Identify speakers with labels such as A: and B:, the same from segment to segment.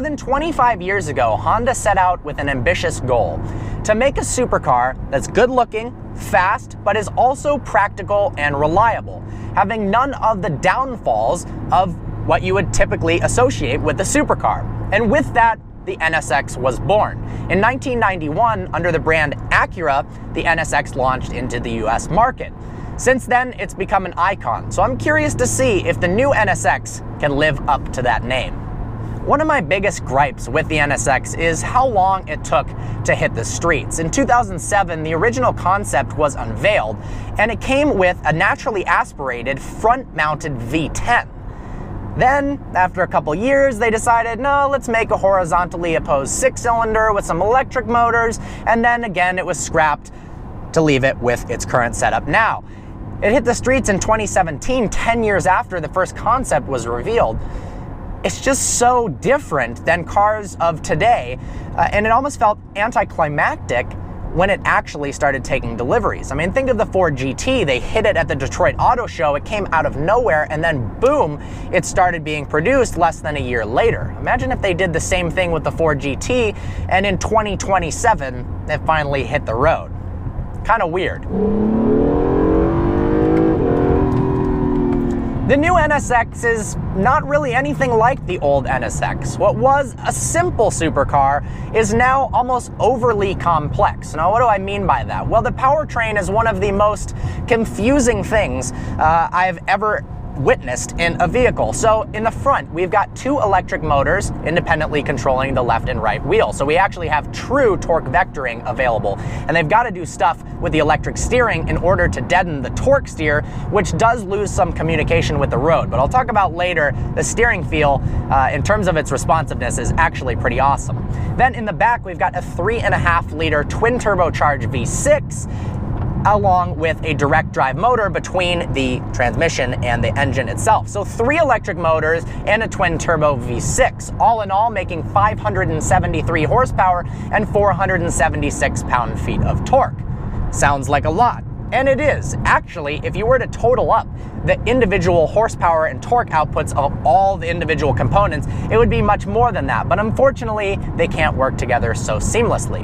A: than 25 years ago, Honda set out with an ambitious goal: to make a supercar that's good looking, fast, but is also practical and reliable, having none of the downfalls of what you would typically associate with a supercar. And with that, the NSX was born. In 1991, under the brand Acura, the NSX launched into the US market. Since then, it's become an icon, so I'm curious to see if the new NSX can live up to that name. One of my biggest gripes with the NSX is how long it took to hit the streets. In 2007, the original concept was unveiled, and it came with a naturally aspirated front-mounted V10. Then, after a couple years, they decided, no, let's make a horizontally opposed six-cylinder with some electric motors, and then again it was scrapped to leave it with its current setup now. It hit the streets in 2017, 10 years after the first concept was revealed. It's just so different than cars of today, and it almost felt anticlimactic when it actually started taking deliveries. I mean, think of the Ford GT. They hit it at the Detroit Auto Show. It came out of nowhere, and then boom, it started being produced less than a year later. Imagine if they did the same thing with the Ford GT, and in 2027, it finally hit the road. Kind of weird. The new NSX is not really anything like the old NSX. What was a simple supercar is now almost overly complex. Now, what do I mean by that? Well, the powertrain is one of the most confusing things I've ever witnessed in a vehicle. So in the front, we've got two electric motors independently controlling the left and right wheel. So we actually have true torque vectoring available. And they've got to do stuff with the electric steering in order to deaden the torque steer, which does lose some communication with the road. But I'll talk about later, the steering feel in terms of its responsiveness is actually pretty awesome. Then in the back, we've got a 3.5-liter twin turbocharged V6, along with a direct drive motor between the transmission and the engine itself. So 3 electric motors and a twin turbo V6, all in all making 573 horsepower and 476 pound-feet of torque. Sounds like a lot, and it is. Actually, if you were to total up the individual horsepower and torque outputs of all the individual components, it would be much more than that, but unfortunately, they can't work together so seamlessly.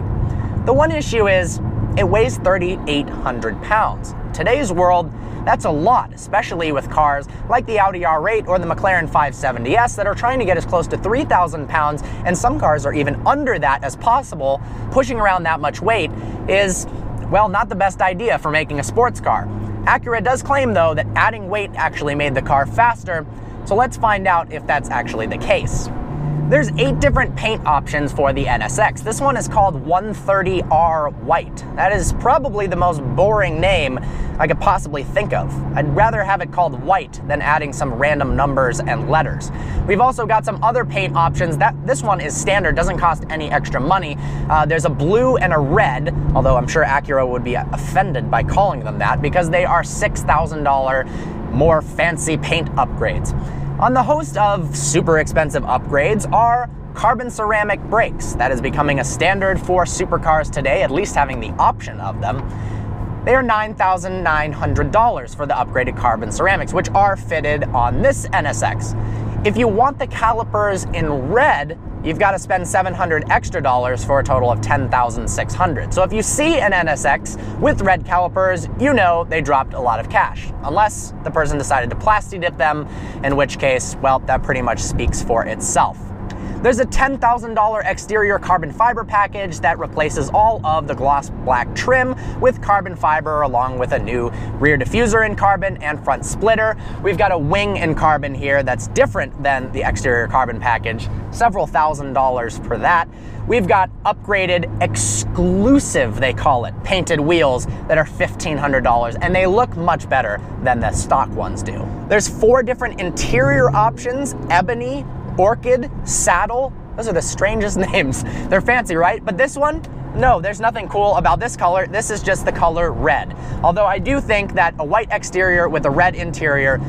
A: The one issue is, it weighs 3,800 pounds. In today's world, that's a lot, especially with cars like the Audi R8 or the McLaren 570S that are trying to get as close to 3,000 pounds, and some cars are even under that as possible. Pushing around that much weight is, well, not the best idea for making a sports car. Acura does claim, though, that adding weight actually made the car faster, so let's find out if that's actually the case. There's 8 different paint options for the NSX. This one is called 130R White. That is probably the most boring name I could possibly think of. I'd rather have it called white than adding some random numbers and letters. We've also got some other paint options. This one is standard, doesn't cost any extra money. There's a blue and a red, although I'm sure Acura would be offended by calling them that because they are $6,000 more fancy paint upgrades. On the host of super expensive upgrades are carbon ceramic brakes. That is becoming a standard for supercars today, at least having the option of them. They are $9,900 for the upgraded carbon ceramics, which are fitted on this NSX. If you want the calipers in red, you've got to spend $700 extra for a total of $10,600. So if you see an NSX with red calipers, you know they dropped a lot of cash. Unless the person decided to plasti dip them, in which case, well, that pretty much speaks for itself. There's a $10,000 exterior carbon fiber package that replaces all of the gloss black trim with carbon fiber, along with a new rear diffuser in carbon and front splitter. We've got a wing in carbon here that's different than the exterior carbon package, several $1,000s for that. We've got upgraded exclusive, they call it, painted wheels that are $1,500, and they look much better than the stock ones do. There's 4 different interior options: ebony, orchid, saddle. Those are the strangest names. They're fancy, right? But this one, no, there's nothing cool about this color. This is just the color red. Although I do think that a white exterior with a red interior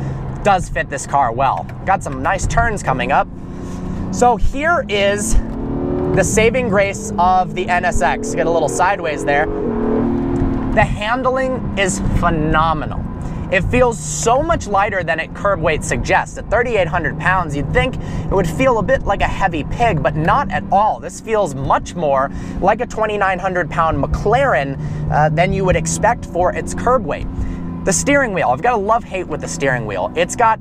A: does fit this car well. Got some nice turns coming up. So here is the saving grace of the NSX. Get a little sideways there. The handling is phenomenal. It feels so much lighter than its curb weight suggests. At 3,800 pounds, you'd think it would feel a bit like a heavy pig, but not at all. This feels much more like a 2,900 pound McLaren than you would expect for its curb weight. The steering wheel, I've got a love-hate with the steering wheel. It's got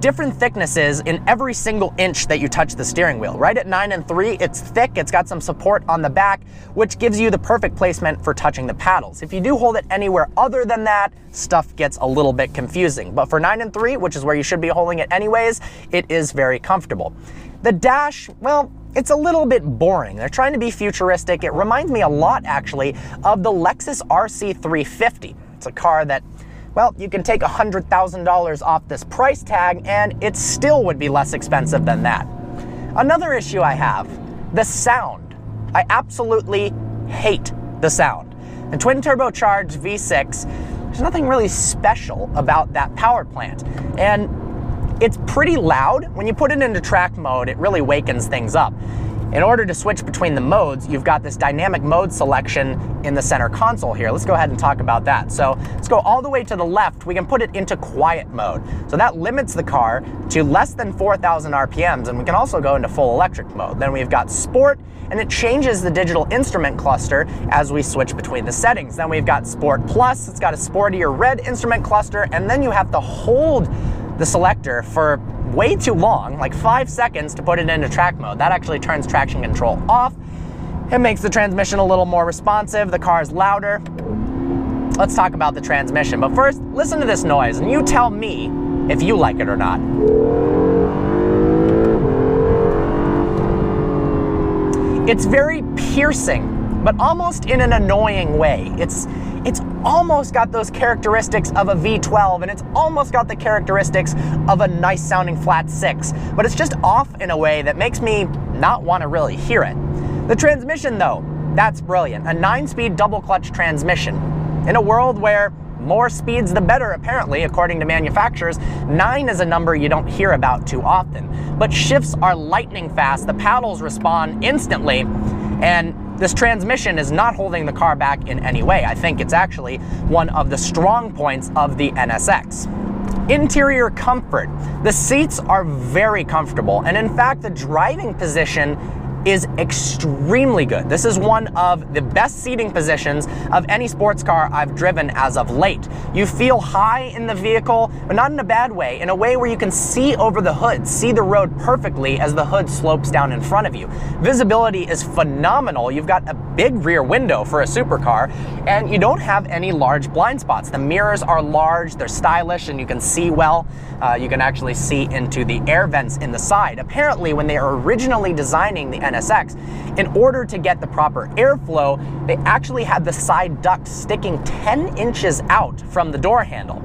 A: different thicknesses in every single inch that you touch the steering wheel. Right at 9 3, it's thick, it's got some support on the back, which gives you the perfect placement for touching the paddles. If you do hold it anywhere other than that, stuff gets a little bit confusing. But for 9 3, which is where you should be holding it anyways, it is very comfortable. The dash, well, it's a little bit boring. They're trying to be futuristic. It reminds me a lot, actually, of the Lexus RC350. It's a car that, well, you can take $100,000 off this price tag and it still would be less expensive than that. Another issue I have, the sound. I absolutely hate the sound. The twin turbocharged V6, there's nothing really special about that power plant. And it's pretty loud. When you put it into track mode, it really wakens things up. In order to switch between the modes, you've got this dynamic mode selection in the center console here. Let's go ahead and talk about that. So let's go all the way to the left. We can put it into quiet mode. So that limits the car to less than 4,000 RPMs, and we can also go into full electric mode. Then we've got sport, and it changes the digital instrument cluster as we switch between the settings. Then we've got Sport Plus. It's got a sportier red instrument cluster, and then you have to hold the selector for way too long, like 5 seconds, to put it into track mode. That actually turns traction control off. It makes the transmission a little more responsive. The car's louder. Let's talk about the transmission. But first, listen to this noise, and you tell me if you like it or not. It's very piercing, but almost in an annoying way. It's almost got those characteristics of a V12, and it's almost got the characteristics of a nice sounding flat 6, but it's just off in a way that makes me not want to really hear it. The transmission though, that's brilliant. A 9-speed double clutch transmission. In a world where more speeds the better, apparently, according to manufacturers, 9 is a number you don't hear about too often. But shifts are lightning fast, the paddles respond instantly, and this transmission is not holding the car back in any way. I think it's actually one of the strong points of the NSX. Interior comfort. The seats are very comfortable, and in fact, the driving position is extremely good. This is one of the best seating positions of any sports car I've driven as of late. You feel high in the vehicle, but not in a bad way, in a way where you can see over the hood, see the road perfectly as the hood slopes down in front of you. Visibility is phenomenal. You've got a big rear window for a supercar, and you don't have any large blind spots. The mirrors are large, they're stylish, and you can see well. You can actually see into the air vents in the side. Apparently, when they were originally designing the NSX, in order to get the proper airflow, they actually had the side duct sticking 10 inches out from the door handle.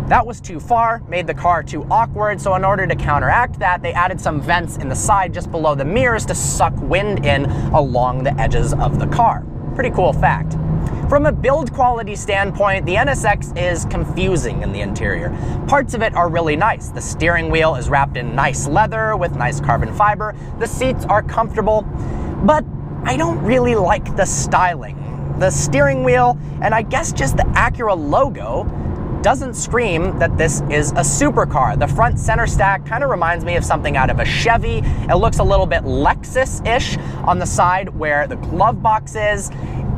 A: That was too far, made the car too awkward, so in order to counteract that, they added some vents in the side just below the mirrors to suck wind in along the edges of the car. Pretty cool fact. From a build quality standpoint, the NSX is confusing in the interior. Parts of it are really nice. The steering wheel is wrapped in nice leather with nice carbon fiber. The seats are comfortable, but I don't really like the styling. The steering wheel, and I guess just the Acura logo, doesn't scream that this is a supercar. The front center stack kind of reminds me of something out of a Chevy. It looks a little bit Lexus-ish on the side where the glove box is.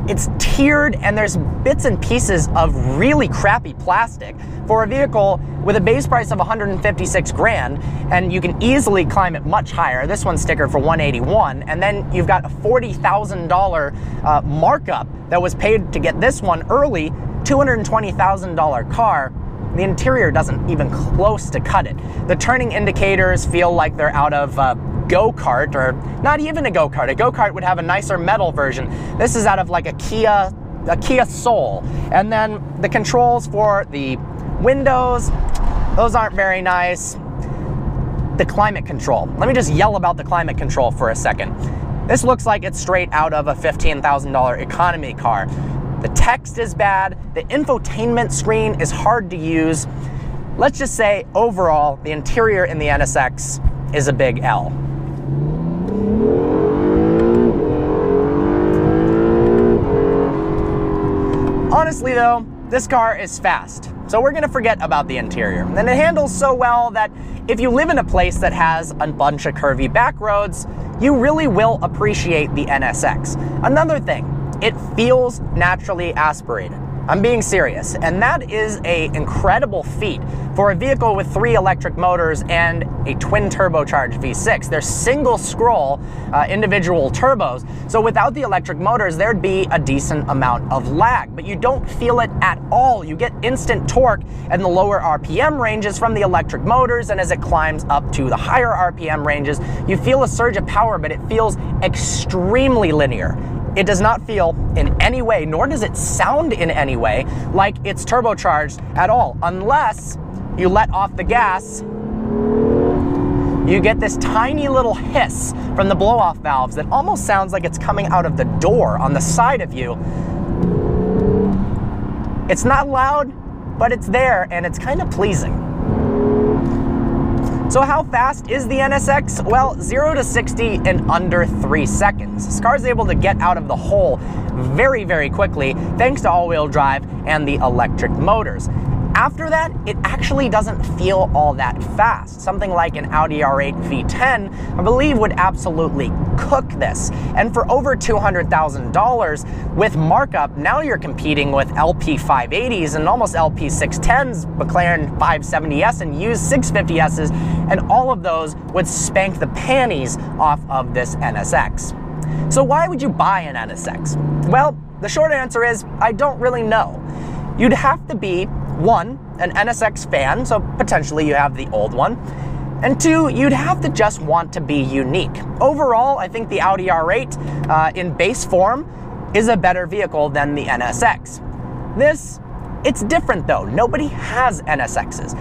A: It's tiered, and there's bits and pieces of really crappy plastic for a vehicle with a base price of 156 grand, and you can easily climb it much higher. This one's stickered for 181, and then you've got a $40,000 markup that was paid to get this one early, $220,000 car. The interior doesn't even close to cut it. The turning indicators feel like they're out of go-kart, or not even a go-kart. A go-kart would have a nicer metal version. This is out of like a Kia Soul. And then the controls for the windows, those aren't very nice. The climate control. Let me just yell about the climate control for a second. This looks like it's straight out of a $15,000 economy car. The text is bad. The infotainment screen is hard to use. Let's just say overall, the interior in the NSX is a big L. Honestly though, this car is fast, so we're gonna forget about the interior. And it handles so well that if you live in a place that has a bunch of curvy back roads, you really will appreciate the NSX. Another thing, it feels naturally aspirated. I'm being serious, and that is an incredible feat for a vehicle with 3 electric motors and a twin turbocharged V6. They're single scroll individual turbos, so without the electric motors there'd be a decent amount of lag, but you don't feel it at all. You get instant torque and the lower RPM ranges from the electric motors, and as it climbs up to the higher RPM ranges, you feel a surge of power, but it feels extremely linear. It does not feel in any way, nor does it sound in any way, like it's turbocharged at all. Unless you let off the gas, you get this tiny little hiss from the blow-off valves that almost sounds like it's coming out of the door on the side of you. It's not loud, but it's there, and it's kind of pleasing. So how fast is the NSX? Well, 0 to 60 in under 3 seconds. This car is able to get out of the hole very, very quickly thanks to all-wheel drive and the electric motors. After that, it actually doesn't feel all that fast. Something like an Audi R8 V10, I believe, would absolutely cook this. And for over $200,000 with markup, now you're competing with LP 580s and almost LP 610s, McLaren 570S and used 650Ss, and all of those would spank the panties off of this NSX. So why would you buy an NSX? Well, the short answer is, I don't really know. You'd have to be, 1, an NSX fan, so potentially you have the old one, and 2, you'd have to just want to be unique. Overall, I think the Audi R8 in base form is a better vehicle than the NSX. It's different though. Nobody has NSXs.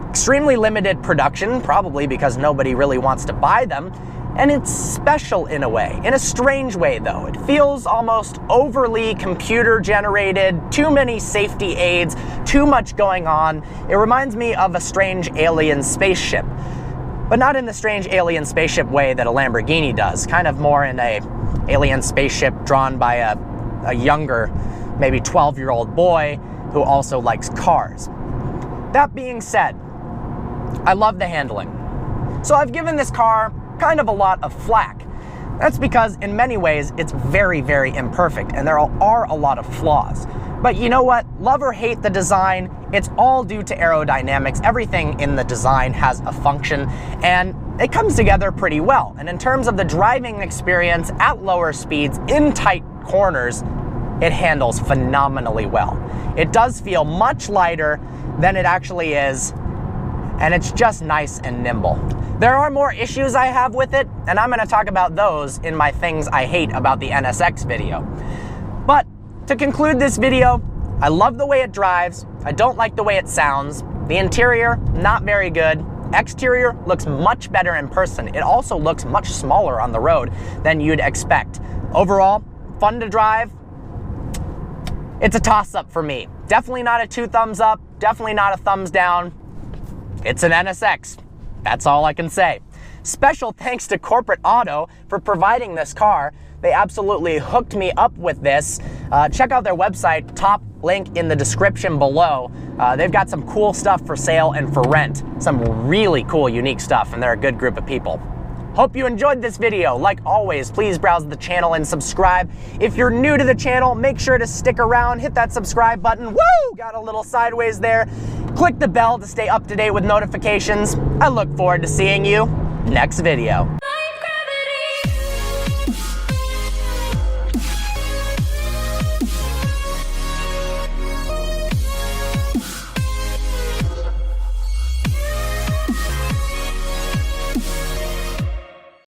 A: Extremely limited production, probably because nobody really wants to buy them, and it's special in a way, in a strange way though. It feels almost overly computer generated, too many safety aids, too much going on. It reminds me of a strange alien spaceship, but not in the strange alien spaceship way that a Lamborghini does, kind of more in a alien spaceship drawn by a younger, maybe 12-year-old boy who also likes cars. That being said, I love the handling. So I've given this car kind of a lot of flack. That's because in many ways it's very, very imperfect and there are a lot of flaws. But you know what? Love or hate the design, it's all due to aerodynamics. Everything in the design has a function and it comes together pretty well. And in terms of the driving experience at lower speeds in tight corners, it handles phenomenally well. It does feel much lighter than it actually is, and it's just nice and nimble. There are more issues I have with it, and I'm gonna talk about those in my things I hate about the NSX video. But to conclude this video, I love the way it drives. I don't like the way it sounds. The interior, not very good. Exterior looks much better in person. It also looks much smaller on the road than you'd expect. Overall, fun to drive. It's a toss-up for me. Definitely not a 2 thumbs up, definitely not a thumbs down. It's an NSX. That's all I can say. Special thanks to Corporate Auto for providing this car. They absolutely hooked me up with this. Check out their website, top link in the description below. They've got some cool stuff for sale and for rent. Some really cool, unique stuff, and they're a good group of people. Hope you enjoyed this video. Like always, please browse the channel and subscribe. If you're new to the channel, make sure to stick around, hit that subscribe button. Woo! Got a little sideways there. Click the bell to stay up to date with notifications. I look forward to seeing you next video.